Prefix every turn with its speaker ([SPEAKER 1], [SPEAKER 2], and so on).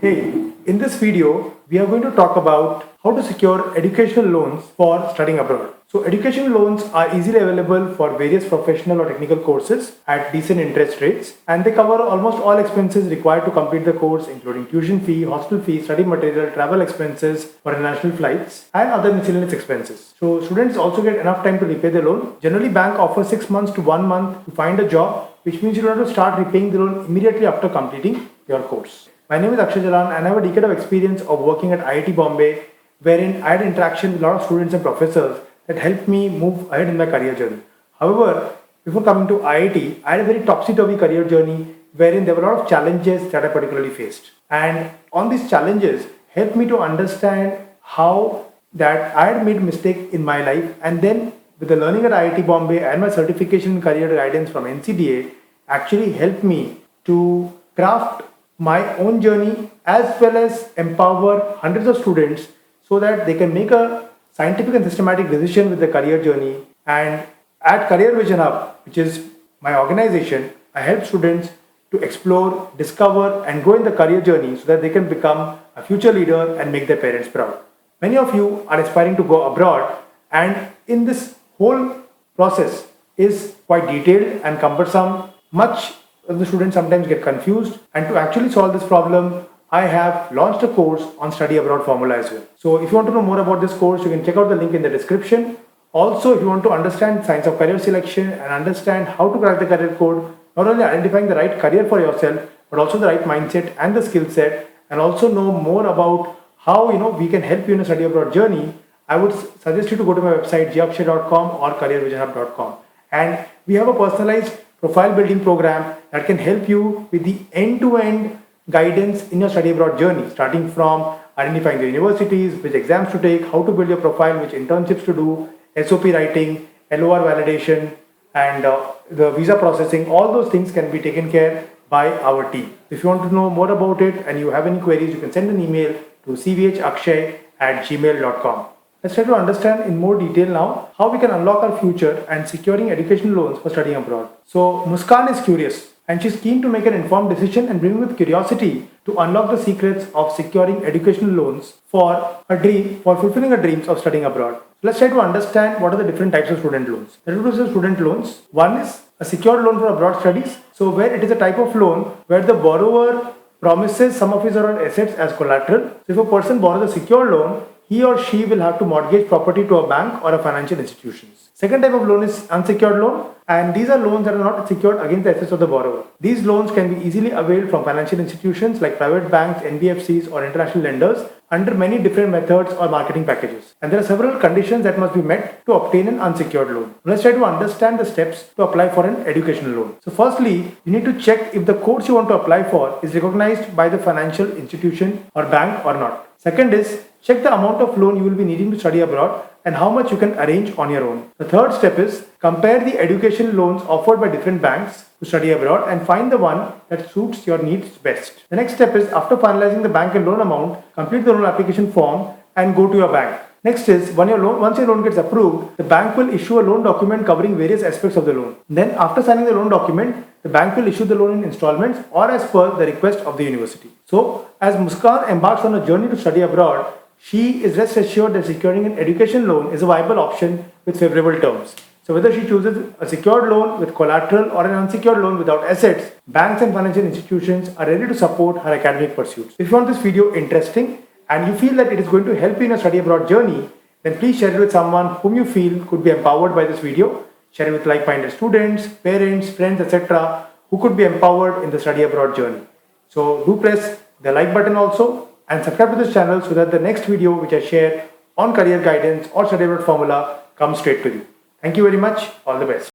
[SPEAKER 1] Hey, in this video, we are going to talk about how to secure educational loans for studying abroad. So education loans are easily available for various professional or technical courses at decent interest rates, and they cover almost all expenses required to complete the course, including tuition fee, hostel fee, study material, travel expenses for international flights, and other miscellaneous expenses. So students also get enough time to repay the loan. Generally, bank offers 6 months to 1 month to find a job, which means you don't have to start repaying the loan immediately after completing your course. My name is Akshay Jalan and I have a decade of experience of working at IIT Bombay, wherein I had interaction with a lot of students and professors that helped me move ahead in my career journey. However, before coming to IIT, I had a very topsy-turvy career journey wherein there were a lot of challenges that I particularly faced. And on these challenges helped me to understand how that I had made mistake in my life, and then with the learning at IIT Bombay and my certification in career guidance from NCDA actually helped me to craft my own journey as well as empower hundreds of students so that they can make a scientific and systematic decision with their career journey. And at Career Vision Hub, which is my organization, I help students to explore, discover, and grow in the career journey so that they can become a future leader and make their parents proud. Many of you are aspiring to go abroad, and in this whole process is quite detailed and cumbersome. Much the students sometimes get confused, and to actually solve this problem, I have launched a course on study abroad formula as well. So if you want to know more about this course, you can check out the link in the description. Also, if you want to understand science of career selection and understand how to crack the career code, not only identifying the right career for yourself, but also the right mindset and the skill set, and also know more about how we can help you in a study abroad journey, I would suggest you to go to my website gakshay.com or careervisionhub.com. And we have a personalized profile building program that can help you with the end-to-end guidance in your study abroad journey, starting from identifying the universities, which exams to take, how to build your profile, which internships to do, SOP writing, LOR validation, and the visa processing. All those things can be taken care by our team. If you want to know more about it and you have any queries, you can send an email to cvhakshay@gmail.com. Let's try to understand in more detail now how we can unlock our future and securing education loans for studying abroad. So Muskan is curious and she's keen to make an informed decision and bring with curiosity to unlock the secrets of securing educational loans for fulfilling her dreams of studying abroad. So let's try to understand what are the different types of student loans. There are two types of student loans. One is a secured loan for abroad studies. So where it is a type of loan where the borrower promises some of his or her assets as collateral. So if a person borrows a secured loan, he or she will have to mortgage property to a bank or a financial institution. Second type of loan is unsecured loan, and these are loans that are not secured against the assets of the borrower. These loans can be easily availed from financial institutions like private banks, NBFCs or international lenders under many different methods or marketing packages. And there are several conditions that must be met to obtain an unsecured loan. Let's try to understand the steps to apply for an educational loan. So firstly, you need to check if the course you want to apply for is recognized by the financial institution or bank or not. Second is, check the amount of loan you will be needing to study abroad and how much you can arrange on your own. The third step is, compare the education loans offered by different banks to study abroad and find the one that suits your needs best. The next step is, after finalizing the bank and loan amount, complete the loan application form and go to your bank. Next is, once your loan gets approved, the bank will issue a loan document covering various aspects of the loan. Then after signing the loan document, the bank will issue the loan in installments or as per the request of the university. So as Muskan embarks on a journey to study abroad, she is rest assured that securing an education loan is a viable option with favorable terms. So whether she chooses a secured loan with collateral or an unsecured loan without assets, banks and financial institutions are ready to support her academic pursuits. If you found this video interesting and you feel that it is going to help you in a study abroad journey, then please share it with someone whom you feel could be empowered by this video. Share it with like-minded students, parents, friends, etc. who could be empowered in the study abroad journey. So do press the like button also and subscribe to this channel so that the next video which I share on career guidance or study abroad formula comes straight to you. Thank you very much. All the best.